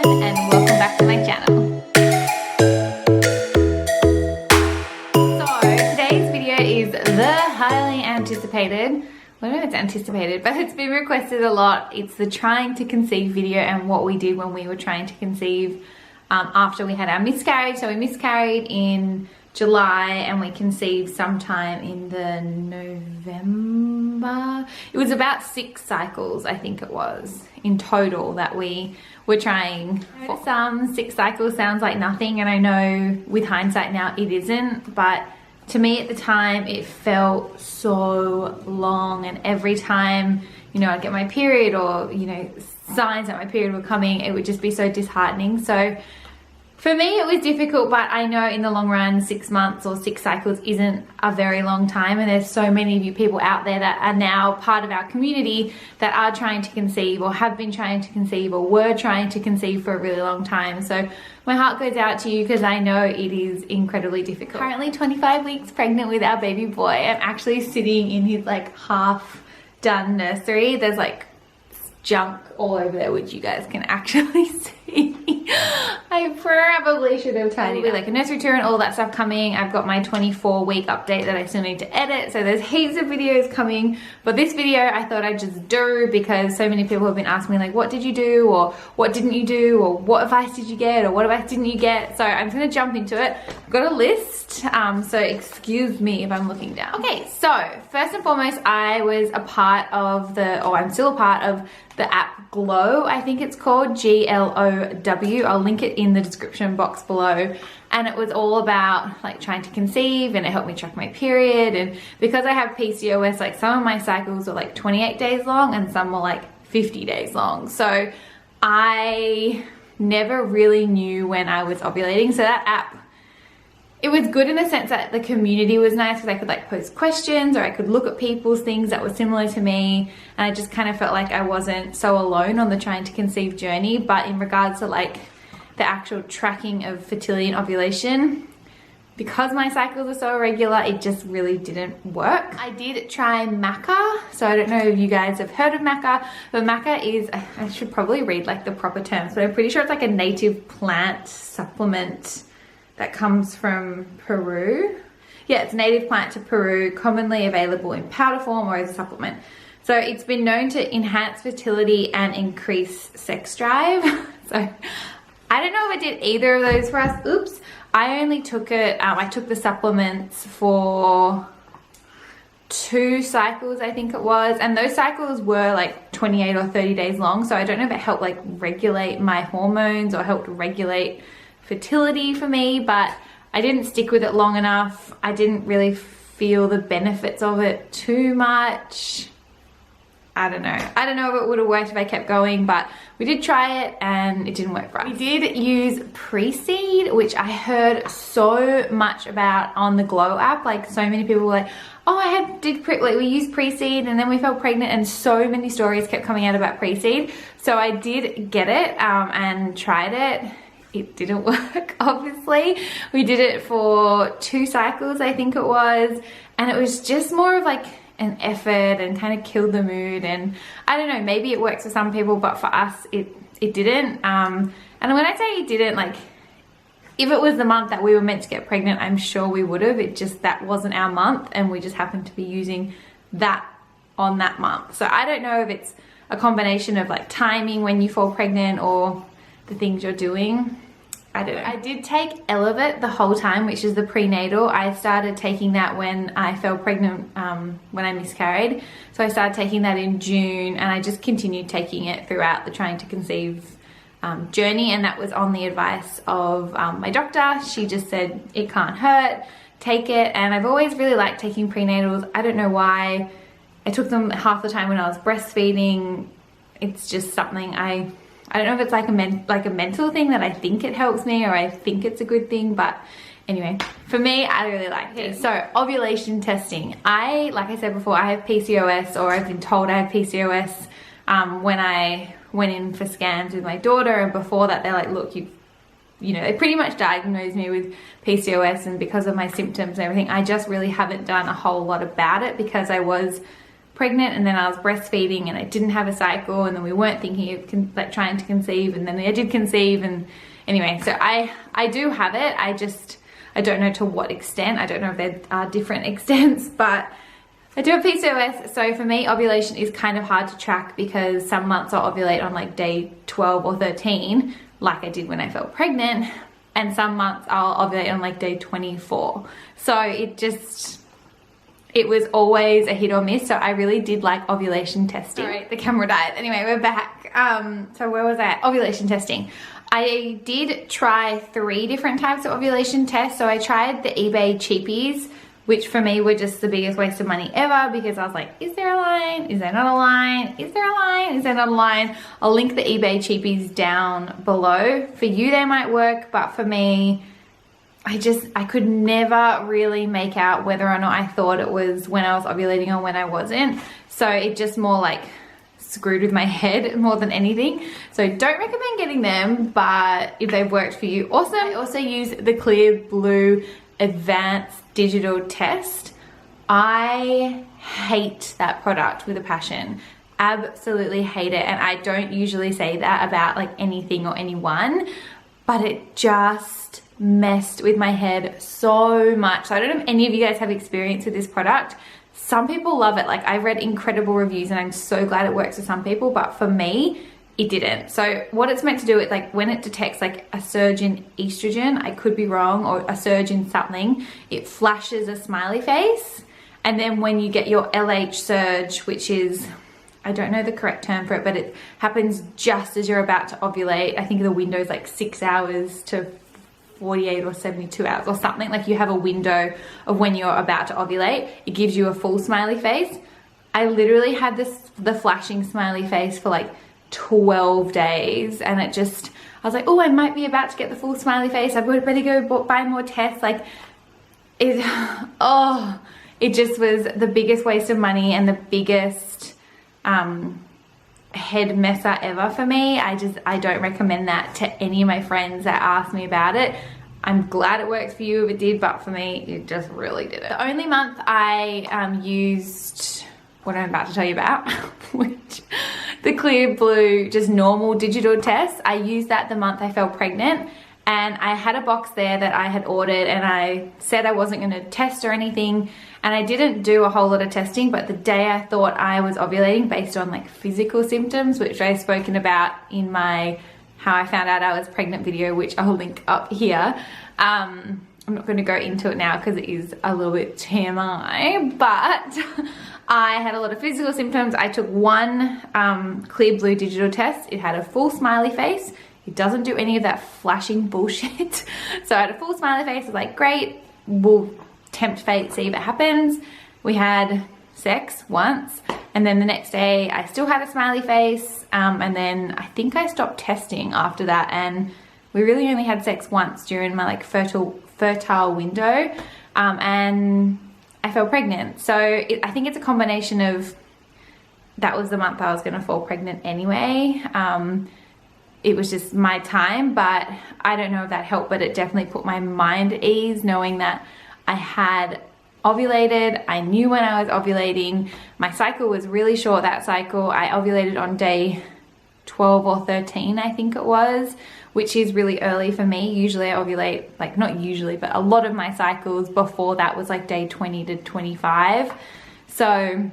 everyone, and welcome back to my channel. So today's video is the highly anticipated, I don't know if it's anticipated, but it's been requested a lot. It's the trying to conceive video and what we did when we were trying to conceive after we had our miscarriage. So we miscarried in July and we conceived sometime in the November. It was about 6 cycles, I think it was, in total that we were trying for. Some 6 cycles sounds like nothing, and I know with hindsight now it isn't, but to me at the time it felt so long, and every time, you know, I'd get my period or, you know, signs that my period were coming, it would just be so disheartening. So for me it was difficult, but I know in the long run 6 months or 6 cycles isn't a very long time, and there's so many of you people out there that are now part of our community that are trying to conceive or have been trying to conceive or were trying to conceive for a really long time. So my heart goes out to you because I know it is incredibly difficult. Currently 25 weeks pregnant with our baby boy. I'm actually sitting in his like half done nursery. There's like junk all over there which you guys can actually see. I probably should have tidied up. Like a nursery tour and all that stuff coming. I've got my 24-week update that I still need to edit, so there's heaps of videos coming, but this video I thought I'd just do because so many people have been asking me like, what did you do, or what didn't you do, or what advice did you get, or what advice didn't you get? So I'm just gonna jump into it. I've got a list, so excuse me if I'm looking down. Okay, so first and foremost, I was a part of I'm still a part of the app Glow, I think it's called, Glow. I'll link it in the description box below. And it was all about like trying to conceive, and it helped me track my period. And because I have PCOS, like some of my cycles are like 28 days long and some were like 50 days long. So I never really knew when I was ovulating. So that app, it was good in the sense that the community was nice because I could like post questions, or I could look at people's things that were similar to me, and I just kind of felt like I wasn't so alone on the trying to conceive journey. But in regards to like the actual tracking of fertility and ovulation, because my cycles are so irregular, it just really didn't work. I did try MACA, so I don't know if you guys have heard of MACA, but MACA is, I should probably read like the proper terms, but I'm pretty sure it's like a native plant supplement that comes from Peru. Yeah, it's a native plant to Peru, commonly available in powder form or as a supplement. So it's been known to enhance fertility and increase sex drive. So I don't know if I did either of those for us. Oops. I only took it, I took the supplements for 2 cycles, I think it was, and those cycles were like 28 or 30 days long. So I don't know if it helped like regulate my hormones or helped regulate fertility for me, but I didn't stick with it long enough. I didn't really feel the benefits of it too much. I don't know if it would have worked if I kept going, but we did try it and it didn't work for us. We did use pre-seed, which I heard so much about on the Glow app. Like so many people were like, oh, we used pre-seed and then we fell pregnant, and so many stories kept coming out about pre-seed. So I did get it and tried it. It didn't work, obviously. We did it for 2 cycles, I think it was, and it was just more of like an effort and kind of killed the mood. And I don't know, maybe it works for some people, but for us it didn't. And when I say it didn't, like if it was the month that we were meant to get pregnant, I'm sure we would have. It just, that wasn't our month, and we just happened to be using that on that month. So I don't know if it's a combination of like timing when you fall pregnant or the things you're doing. I don't know. I did take Elevate the whole time, which is the prenatal. I started taking that when I fell pregnant, when I miscarried. So I started taking that in June, and I just continued taking it throughout the trying to conceive journey. And that was on the advice of my doctor. She just said, it can't hurt, take it. And I've always really liked taking prenatals. I don't know why. I took them half the time when I was breastfeeding. It's just something I don't know if it's like a mental thing that I think it helps me, or I think it's a good thing, but anyway, for me, I really liked it. So ovulation testing. Like I said before, I have PCOS, or I've been told I have PCOS when I went in for scans with my daughter, and before that they're like, look, you know, they pretty much diagnosed me with PCOS, and because of my symptoms and everything, I just really haven't done a whole lot about it because I was pregnant, and then I was breastfeeding and I didn't have a cycle, and then we weren't thinking of like trying to conceive, and then I did conceive, and anyway, so I do have it. I don't know to what extent. I don't know if there are different extents, but I do have PCOS. So for me, ovulation is kind of hard to track because some months I'll ovulate on like day 12 or 13, like I did when I felt pregnant, and some months I'll ovulate on like day 24. So it was always a hit or miss. So I really did like ovulation testing. Sorry, the camera died. Anyway, we're back. So where was I? Ovulation testing. I did try 3 different types of ovulation tests. So I tried the eBay cheapies, which for me were just the biggest waste of money ever, because I was like, is there a line? Is there not a line? Is there a line? Is there not a line? I'll link the eBay cheapies down below. For you, they might work, but for me, I could never really make out whether or not I thought it was when I was ovulating or when I wasn't. So it just more like screwed with my head more than anything. So don't recommend getting them, but if they've worked for you, awesome. I also use the Clearblue Advanced Digital Test. I hate that product with a passion. Absolutely hate it. And I don't usually say that about like anything or anyone, but it just messed with my head so much. So I don't know if any of you guys have experience with this product. Some people love it. Like, I've read incredible reviews and I'm so glad it works for some people, but for me, it didn't. So what it's meant to do, it's like when it detects like a surge in estrogen, I could be wrong, or a surge in something, it flashes a smiley face. And then when you get your LH surge, which is, I don't know the correct term for it, but it happens just as you're about to ovulate. I think the window is like 6 hours to 48 or 72 hours or something. Like, you have a window of when you're about to ovulate. It gives you a full smiley face. I literally had the flashing smiley face for like 12 days, and I was like, oh, I might be about to get the full smiley face. I better go buy more tests. Like, it just was the biggest waste of money and the biggest head messer ever for me. I don't recommend that to any of my friends that ask me about it. I'm glad it works for you if it did, but for me, it just really didn't. The only month I used what I'm about to tell you about, which the Clearblue, just normal digital test, I used that the month I fell pregnant, and I had a box there that I had ordered, and I said I wasn't going to test or anything, and I didn't do a whole lot of testing. But the day I thought I was ovulating, based on like physical symptoms, which I've spoken about in my how I found out I was pregnant video, which I'll link up here. I'm not going to go into it now because it is a little bit TMI, but I had a lot of physical symptoms. I took one Clearblue digital test. It had a full smiley face. It doesn't do any of that flashing bullshit. So I had a full smiley face. I was like, great, we'll tempt fate, see if it happens. We had sex once, and then the next day I still had a smiley face, and then I think I stopped testing after that, and we really only had sex once during my like fertile window, and I fell pregnant. So I think it's a combination of, that was the month I was going to fall pregnant anyway. It was just my time, but I don't know if that helped, but it definitely put my mind at ease knowing that I had ovulated. I knew when I was ovulating. My cycle was really short, that cycle. I ovulated on day 12 or 13, I think it was, which is really early for me. Usually I ovulate, like, not usually, but a lot of my cycles before that was like day 20 to 25. So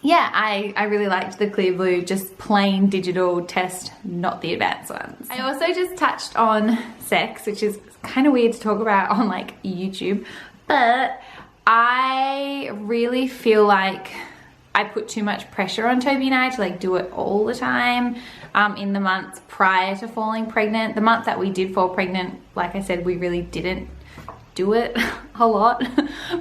yeah, I really liked the Clearblue, just plain digital test, not the advanced ones. I also just touched on sex, which is kind of weird to talk about on like YouTube, but I really feel like I put too much pressure on Toby and I to like do it all the time in the months prior to falling pregnant. The month that we did fall pregnant, like I said, we really didn't do it a lot,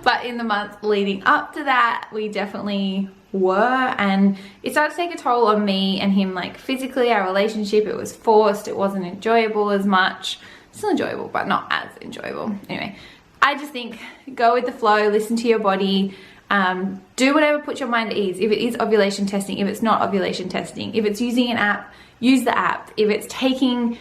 but in the months leading up to that, we definitely were, and it started to take a toll on me and him, like physically, our relationship. It was forced, it wasn't enjoyable as much. Still enjoyable, but not as enjoyable. Anyway, I just think go with the flow, listen to your body, do whatever puts your mind at ease. If it is ovulation testing, if it's not ovulation testing, if it's using an app, use the app. If it's taking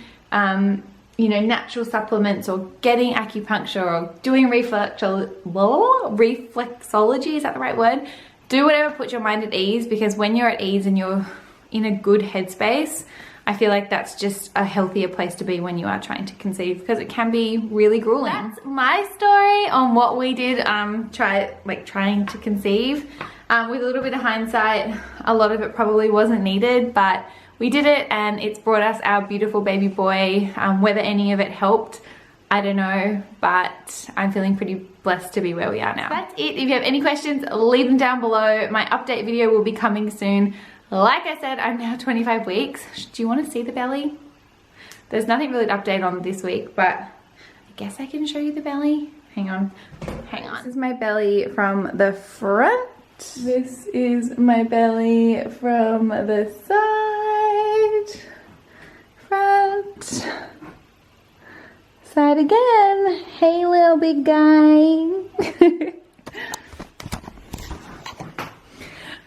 you know, natural supplements or getting acupuncture or doing reflexology, is that the right word? do whatever puts your mind at ease, because when you're at ease and you're in a good headspace, I feel like that's just a healthier place to be when you are trying to conceive, because it can be really grueling. That's my story on what we did trying to conceive. With a little bit of hindsight, a lot of it probably wasn't needed, but we did it and it's brought us our beautiful baby boy. Whether any of it helped, I don't know, but I'm feeling pretty blessed to be where we are now. That's it. If you have any questions, leave them down below. My update video will be coming soon. Like I said, I'm now 25 weeks. Do you want to see the belly? There's nothing really to update on this week, but I guess I can show you the belly. Hang on. This is my belly from the front. This is my belly from the side. Front. Side again. Hey, little big guy.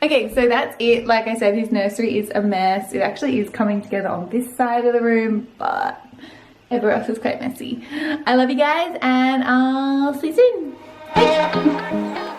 Okay, so that's it. Like I said, his nursery is a mess. It actually is coming together on this side of the room, but everywhere else is quite messy. I love you guys, and I'll see you soon. Bye.